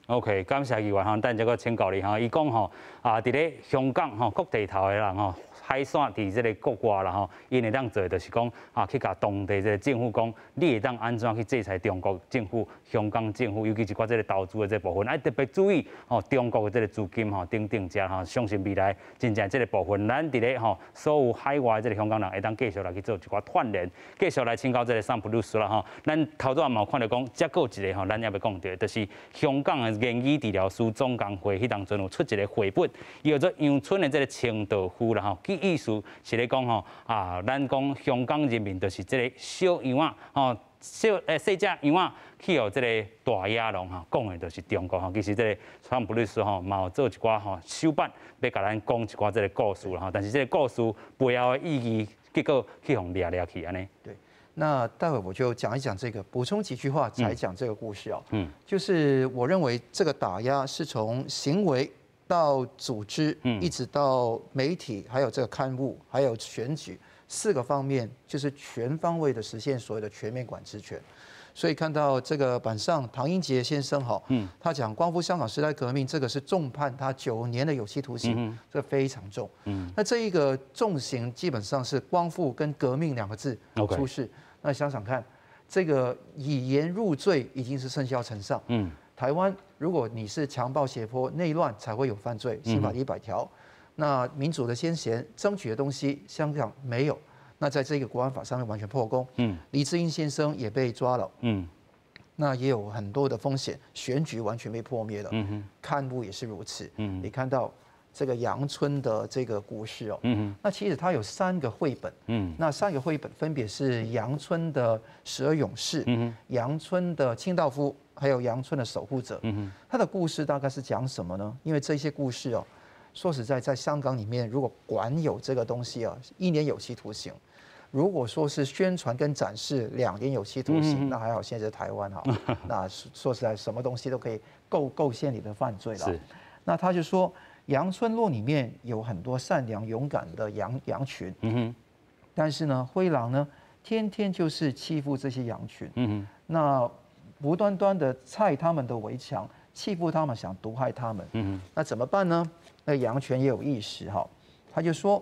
OK， 感谢议员等一个请教你伊讲伫咧香港各地头的人海线伫这个国外啦因会当做就是讲去甲当地这个政府讲，你会当安怎去制裁中国政府、香港政府，尤其是寡这个投资的这部分，特别注意中国的这个资金等等遮相信未来真正这个部分，咱伫咧所有海外这个香港人会当继续来去做一寡串联，继续来请教这个桑普律师啦咱头拄嘛有看到讲，再有一个咱也要讲到，就是香港的言语治疗师总工会迄当阵有出一个绘本，叫做《阳春的这个清道夫》啦意思是咧讲咱讲香港人民就是这个小羊小只羊去这个大野狼讲的就是中国其实这个川普律师嘛有做一寡手板，要甲咱讲一寡这个故事啦但是这个故事背后的意义，结果去互掠去安尼。对。那待会我就讲一讲这个，补充几句话才讲这个故事就是我认为这个打压是从行为到组织，一直到媒体，还有这个刊物，还有选举4个方面，就是全方位的实现所谓的全面管制权。所以看到这个版上唐英杰先生他讲光复香港时代革命，这个是重判他9年的有期徒刑，这非常重。那这一个重刑基本上是光复跟革命2个字出事。那想想看，这个以言入罪已经是甚嚣尘上。台湾如果你是强暴胁迫内乱才会有犯罪，刑法100条。那民主的先贤争取的东西，香港没有。那在这个国安法上面完全破功。黎智英先生也被抓了。那也有很多的风险，选举完全被破灭了。刊物也是如此。你看到这个阳春的这个故事那其实它有3个绘本。那3个绘本分别是阳春的12勇士、阳春的清道夫，还有阳春的守护者。它的故事大概是讲什么呢？因为这些故事说实在，在香港里面，如果管有这个东西1年有期徒刑。如果说是宣传跟展示2年有期徒刑，那还好，现在是台湾那说实在，什么东西都可以构陷你的犯罪了。那他就说，阳春落里面有很多善良勇敢的羊群，但是呢，灰狼呢，天天就是欺负这些羊群，那无端端的拆他们的围墙，欺负他们，想毒害他们，那怎么办呢？那羊群也有意识他就说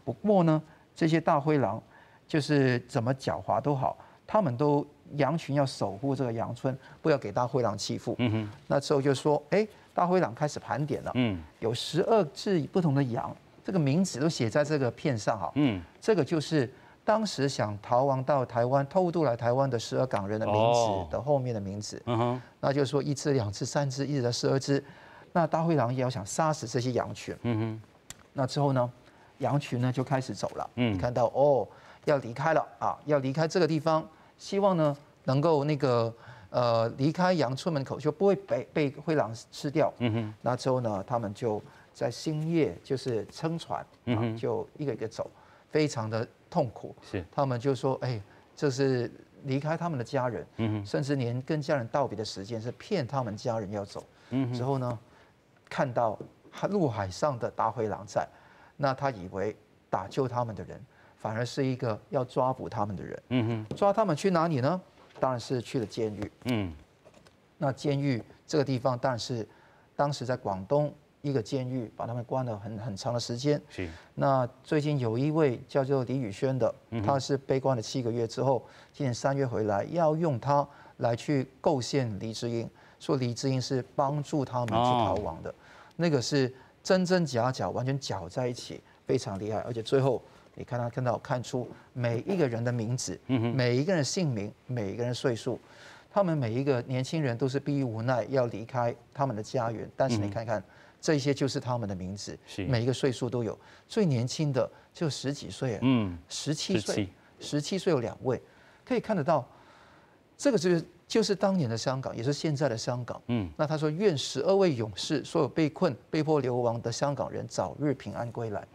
不过呢，这些大灰狼就是怎么狡猾都好，他们都羊群要守护这个羊村，不要给大灰狼欺负。那之后就说，大灰狼开始盘点了，有12只不同的羊，这个名字都写在这个片上哈。这个就是当时想逃亡到台湾、偷渡来台湾的12港人的名字的后面的名字。那就是说1只、2只、3只，一直到12只。那大灰狼也要想杀死这些羊群。那之后呢，羊群呢就开始走了。你看到要离开了啊，要离开这个地方，希望呢能够那个离开羊村门口，就不会被灰狼吃掉。那之后呢，他们就在星夜就是撑船啊，就一个一个走，非常的痛苦。是，他们就说，这是离开他们的家人，甚至连跟家人道别的时间是骗他们家人要走。之后呢，看到陆海上的大灰狼在，那他以为打救他们的人，反而是一个要抓捕他们的人。抓他们去哪里呢？当然是去了监狱。那监狱这个地方，当然是当时在广东一个监狱，把他们关了很长的时间。是。那最近有一位叫做李宇轩的，他是被关了7个月之后，今年3月回来，要用他来去构陷黎智英，说黎智英是帮助他们去逃亡的。那个是真真假假，完全搅在一起，非常厉害。而且最后你看出每一个人的名字，每一个人的姓名，每一个人的岁数，他们每一个年轻人都是逼于无奈要离开他们的家园。但是你看看，这些就是他们的名字，每一个岁数都有。最年轻的就10几岁，17岁，17岁有2位，可以看得到，这个就是当年的香港，也是现在的香港。那他说愿12位勇士，所有被困、被迫流亡的香港人早日平安归来。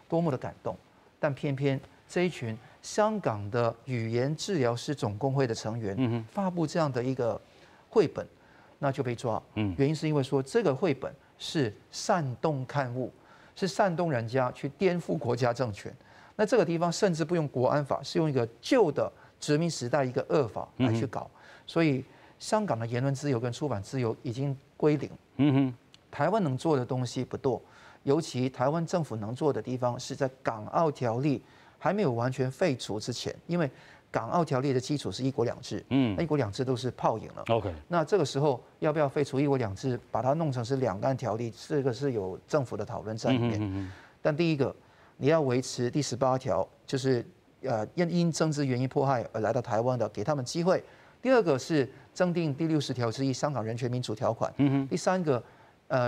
多么的感动！但偏偏这一群香港的语言治疗师总工会的成员发布这样的一个绘本，那就被抓。原因是因为说这个绘本是煽动刊物，是煽动人家去颠覆国家政权。那这个地方甚至不用国安法，是用一个旧的殖民时代一个恶法来去搞。所以香港的言论自由跟出版自由已经归零。台湾能做的东西不多，尤其台湾政府能做的地方是在港澳条例还没有完全废除之前，因为港澳条例的基础是1国2制，那1国2制都是泡影了。那这个时候要不要废除1国2制，把它弄成是两岸条例，这个是有政府的讨论在里面。但第一个，你要维持第18条，就是因政治原因迫害而来到台湾的，给他们机会。第二个是增订第60条之一香港人权民主条款。第三个，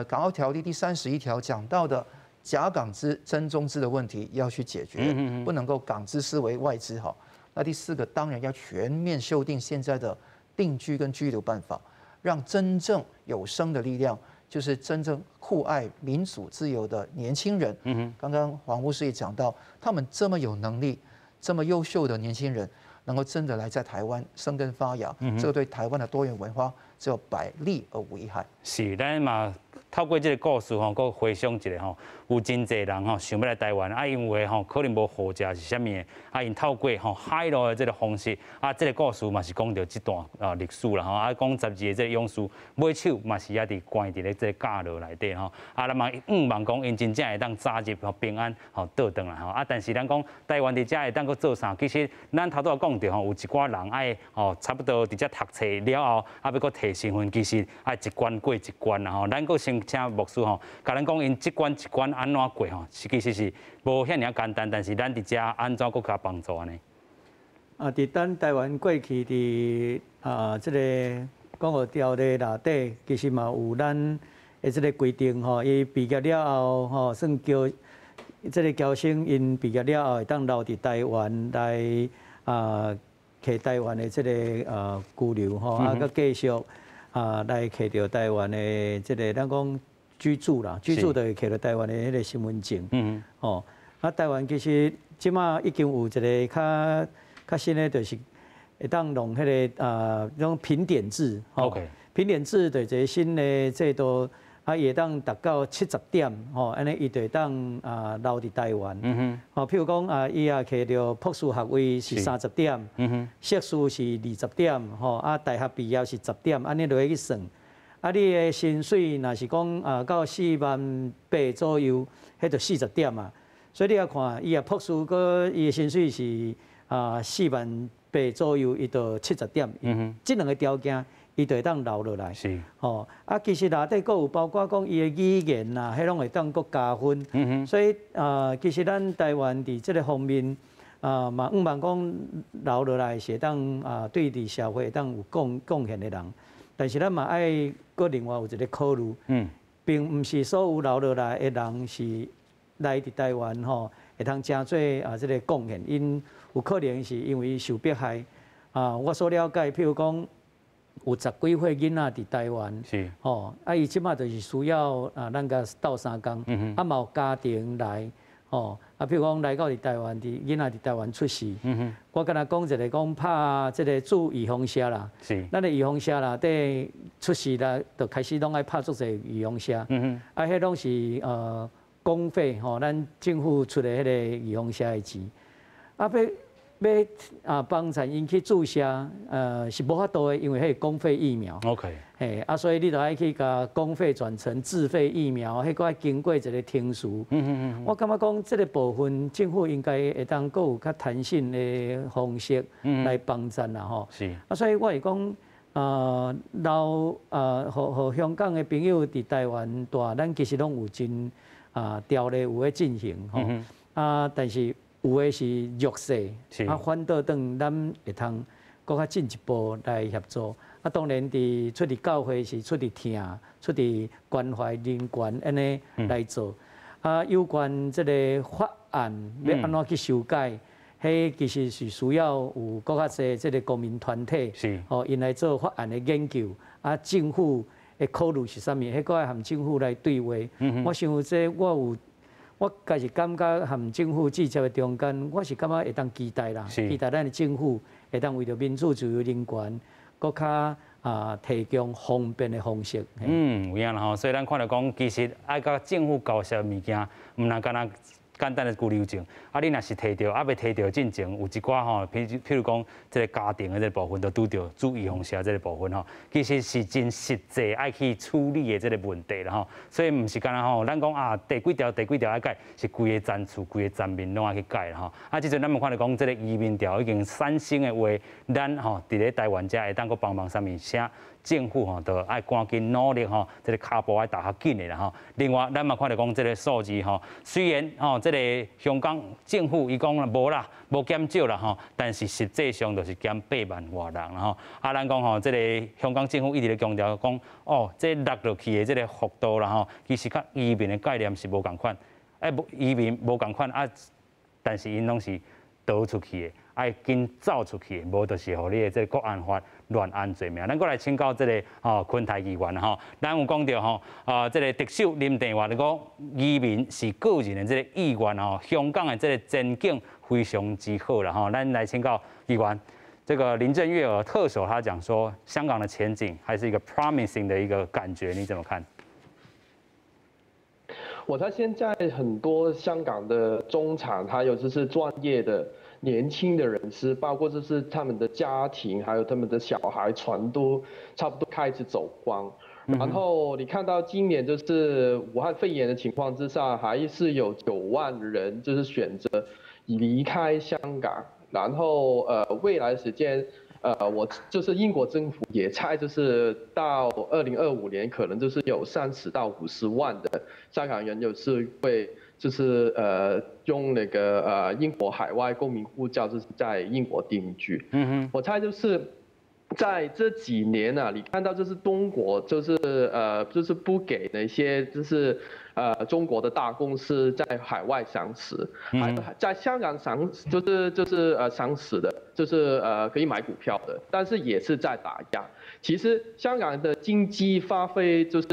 港澳条例第31条讲到的假港资、真中资的问题要去解决，不能够港资视为外资哈。那第4个，当然要全面修订现在的定居跟居留办法，让真正有声的力量，就是真正酷爱民主自由的年轻人。刚刚黄护士也讲到，他们这么有能力、这么优秀的年轻人，能够真的来在台湾生根发芽，这个对台湾的多元文化只有百利而无一害。是，咱嘛透过这个故事吼，佮回想一下吼，有真侪人吼想要来台湾，因为吼可能无护照是啥物的，因透过吼海路的这个方式，这个故事嘛是讲到这段历史啦吼，讲12个这个勇士买手嘛是也伫关伫咧这个架路内底吼，咱嘛望讲因真正会当早日吼平安吼倒转来吼，但是咱讲台湾伫遮会当佮做啥？其实咱头拄也讲到吼，有一寡人爱吼差不多伫遮读册了后，要佮摕身份，其实爱一关过一关啦吼，咱佮先请牧师吼，甲咱讲因一关一关安怎过吼，其实是无遐尔简单，但是咱伫遮安怎佮佮帮助安尼？伫咱台湾过去即个讲学条例内底，其实嘛有咱的即个规定吼，伊毕业了后吼，算叫即个侨生因毕业了后会当留伫台湾来摕台湾的即个居留吼，佮继续来摕到台湾的即个咱讲居住啦，居住就会摕到台湾的迄个身份证。台湾其实即马已经有一个较新的，就是会当用迄个种评点制。评点制就一个新的制度，伊会当达到70点，安尼伊就会当留伫台湾。譬如讲伊也摕到博士学位是30点，硕士是20点，大学毕业是10点，安尼落去算。你的薪水若是讲到48000左右，迄就40点嘛。所以你要看伊博士，佮伊的薪水是48000 8左右，伊到70点，这两个条件，伊就会当留落来。是，其实内底佫有包括讲伊的语言呐，迄拢会当佫加分。所以其实咱台湾伫这个方面，嘛毋茫讲留落来是当对伫社会当有贡献的人，但是咱嘛爱佫另外有一个考虑，并毋是所有留落来的人是来伫台湾会通真做这个贡献，因有可能是因为受迫害。我所了解，譬如讲有10几岁囡仔伫台湾，是，伊即马就是需要咱甲斗3工，嘛有家庭来，譬如讲来到伫台湾，囡仔伫台湾出事，我敢若讲一个讲拍即个驻预防社啦，是，咱的预防社啦，底出事啦，就开始拢爱拍足侪预防社，迄拢是公费，咱政府出的迄个预防社的钱，要帮产因去注射，是无法度的，因为迄公费疫苗。OK。所以你就爱去甲公费转成自费疫苗，迄个要经过一个程序。我感觉讲这个部分，政府应该会当佫有较弹性的方式来帮助啦吼。是。所以我会讲，互香港的朋友伫台湾住，咱其实拢有真条例有咧进行吼。但是有的是弱势，反倒等咱会通搁较进一步来协助。当然伫出伫教会是出伫听，出伫关怀人权安尼来做。有关这个法案要安怎去修改，迄其实是需要有搁较侪这个公民团体，因来做法案的研究。政府的考虑是啥物？迄个要含政府来对话。我想这我家是感觉含政府直接的中间，我是感觉会当期待啦，期待咱的政府会当为着民主自由人权，搁较提供方便的方式。有影啦吼，所以咱看到讲，其实爱甲政府交涉物件，毋能干那简单的居留证，你若是摕到，未摕到进前，有一寡吼，譬如讲，这个家庭的这个部分，就拄到注预防社这个部分吼，其实是真实际爱去处理的这个问题啦吼。所以毋是干那吼，咱讲第几条爱改，是规个层次、规个层面拢爱去改啦吼。即阵咱们看到讲，这个移民条已经产生的话，咱吼伫咧台湾遮会当个帮忙啥物啥。政府吼，就爱赶紧努力吼，这个脚步爱踏较紧的啦吼。另外，咱嘛看到讲这个数字吼，虽然吼这个香港政府伊讲无啦，无减少啦吼，但是实际上就是减8万外人啦吼。咱讲吼，这个香港政府一直咧强调讲，这落落去的这个幅度啦吼，其实甲移民的概念是无共款，移民无共款但是因拢是逃出去的。爱紧走出去，无就是互你的这个国安法乱按罪名。咱过来请教这个昆台议员吼，咱有讲到吼，这个特首林郑月娥讲移民是个人的这个意愿吼，香港的这个前景非常之好啦吼。咱来请教议员，这个林郑月娥特首他讲说，香港的前景还是一个 promising 的一个感觉，你怎么看？我猜现在很多香港的中产，还有就是专业的。年轻的人士，包括就是他们的家庭，还有他们的小孩，全都差不多开始走光。然后你看到今年就是武汉肺炎的情况之下，还是有9万人就是选择离开香港。然后未来时间，我就是英国政府也猜就是到2025年，可能就是有30到50万的香港人就是会。就是用那个英国海外公民护照，就是在英国定居。我猜就是在这几年啊，你看到就是中国就是不给那些就是中国的大公司在海外上市，还有在香港上上市的，就是可以买股票的，但是也是在打压。其实香港的经济发挥就是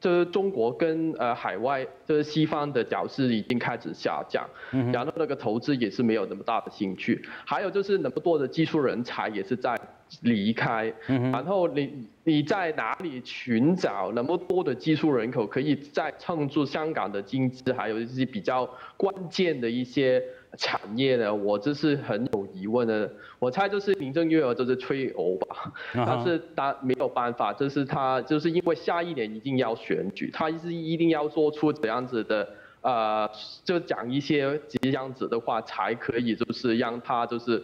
就是中国跟海外就是西方的角势已经开始下降，然后那个投资也是没有那么大的兴趣，还有就是那么多的技术人才也是在离开，然后你在哪里寻找那么多的技术人口，可以再撑住香港的经济，还有一些比较关键的一些产业呢？我这是很有疑问的。我猜就是林郑月娥就是吹牛吧，但是他没有办法，就是他就是因为下一年一定要选举，他是一定要做出这样子的就讲一些这样子的话，才可以就是让他就是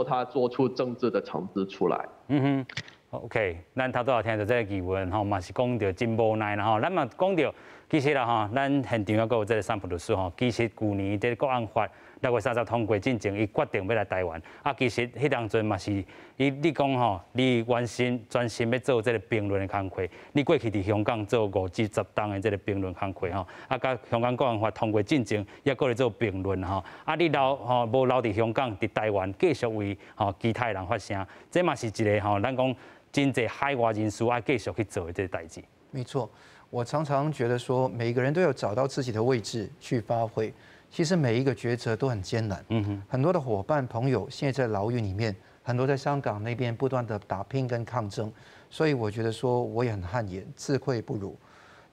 他做出政治的成绩出来。嗯哼 ，OK， 咱头拄有听到这个疑问吼，嘛是讲到真无奈啦吼，咱嘛讲到其实啦吼，咱现场还有这个三浦律师吼，其实去年这个国安法6月30通过进程，伊决定要来台湾，其实迄当阵嘛是你讲吼，你专心要做这个评论的工作，你过去伫香港做5至10档的这个评论工作吼，甲香港国安法通过进程，也过来做评论吼，你无留伫香港，伫台湾继续为其他人发声，这嘛是一个吼，咱讲真侪海外人士继续去做的这个代志。没错，我常常觉得说，每个人都要找到自己的位置去发挥。其实每一个抉择都很艰难，很多的伙伴朋友现在在牢狱里面，很多在香港那边不断的打拼跟抗争，所以我觉得说我也很汗颜，自愧不如。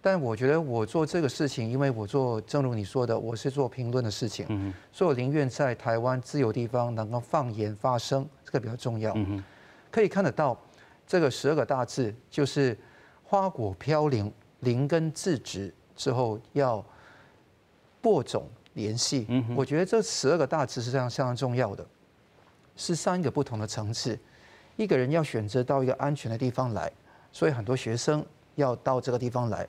但我觉得我做这个事情，因为我做，正如你说的，我是做评论的事情，所以我宁愿在台湾自由地方能够放言发声，这个比较重要。可以看得到，这个12个大字就是花果飘零，灵根自植之后要播种。联系，我觉得这12个大字是相当重要的，是3个不同的层次。一个人要选择到一个安全的地方来，所以很多学生要到这个地方来。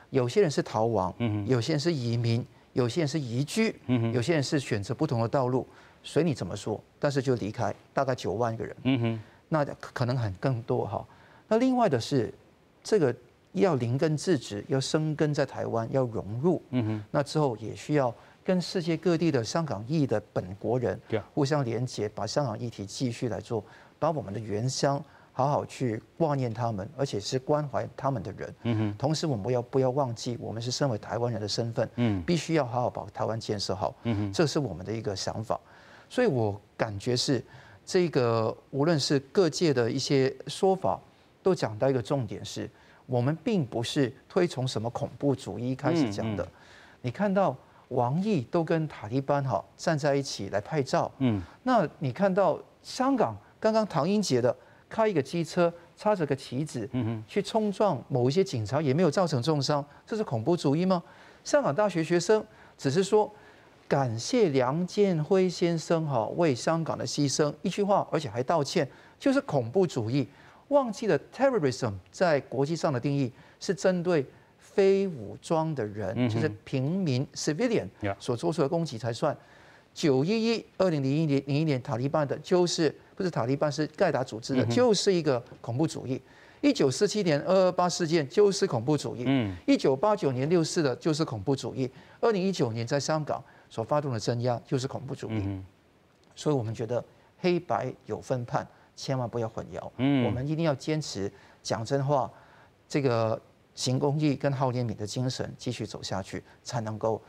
有些人是逃亡，有些人是移民，有些人是移居，有些人是选择不同的道路，随你怎么说，但是就离开，大概9万个人，那可能更多哈。那另外的是这个要灵根自植，要生根在台湾，要融入，那之后也需要跟世界各地的香港裔的本国人互相连结，把香港议题继续来做，把我们的原乡好好去挂念他们，而且是关怀他们的人。同时我们不要忘记，我们是身为台湾人的身份，必须要好好把台湾建设好。这是我们的一个想法。所以我感觉是这个，无论是各界的一些说法，都讲到一个重点是，我们并不是推崇什么恐怖主义开始讲的。你看到王毅都跟塔利班站在一起来拍照，那你看到香港刚刚唐英杰的开一个机车，插着个旗子，去冲撞某一些警察，也没有造成重伤，这是恐怖主义吗？香港大学学生只是说感谢梁建辉先生为香港的牺牲，一句话，而且还道歉，就是恐怖主义。忘记了 terrorism 在国际上的定义是针对非武装的人，就是平民 civilian 所做出的攻击才算。9112001年塔利班的，就是不是塔利班，是盖达组织的，就是一个恐怖主义。1947年228事件就是恐怖主义。1989年6四的就是恐怖主义。2019年在香港所发动的镇压就是恐怖主义。所以我们觉得黑白有分判，千万不要混淆。我们一定要坚持讲真话，这个行公义跟好怜悯的精神继续走下去，才能够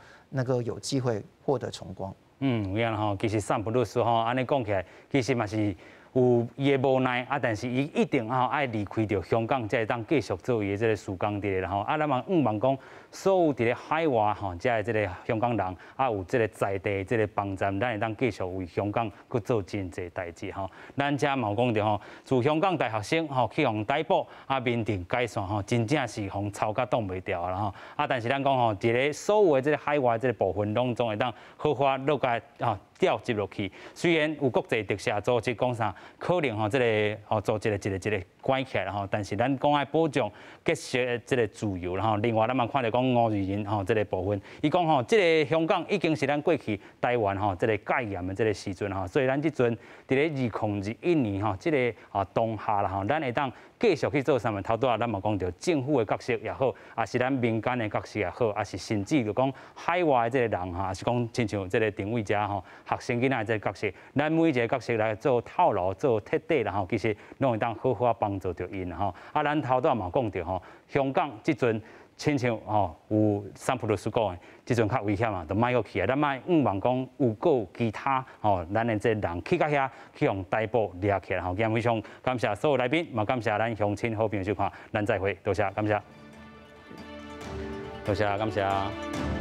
有机会获得崇光。有影吼，其实三浦律师安尼讲起来，其实嘛是有伊的无奈但是伊一定爱离开掉香港，才会当继续做伊的这个事工伫啦咱嘛望讲所有伫咧海外才会这个香港人有这个在地这个帮站，咱会当继续为香港去做真侪代志咱遮嘛有讲着自香港大学生去互逮捕面庭改善真正是互抄甲挡袂掉啦但是咱讲伫咧所有的这个海外这个部分拢总会当好好落个调接落去。虽然有国际特赦组织讲啥，可能这个做一个关起来但是咱讲爱保障结社的这个自由另外咱嘛看到讲吴瑞仁这个部分，伊讲这个香港已经是咱过去台湾这个戒严的这个时阵所以咱这阵伫咧2021年这个当下啦咱会当继续去做啥物？头拄咱嘛讲到政府的角色也好，也是咱民间的角色也好，也是甚至就讲海外的这个人也是讲亲像这个定位者学生囡仔这个角色，咱每一个角色来做透露、做彻底啦其实拢会当好好帮助到因咱头拄嘛讲到香港这阵亲像有三浦律师讲的，这阵较危险就莫搁去咱莫望讲有个其他咱的这人去到遐去用逮捕抓起来今天非常感谢所有来宾，嘛感谢咱乡亲好朋友收看，咱再会，多谢感谢，多谢感谢。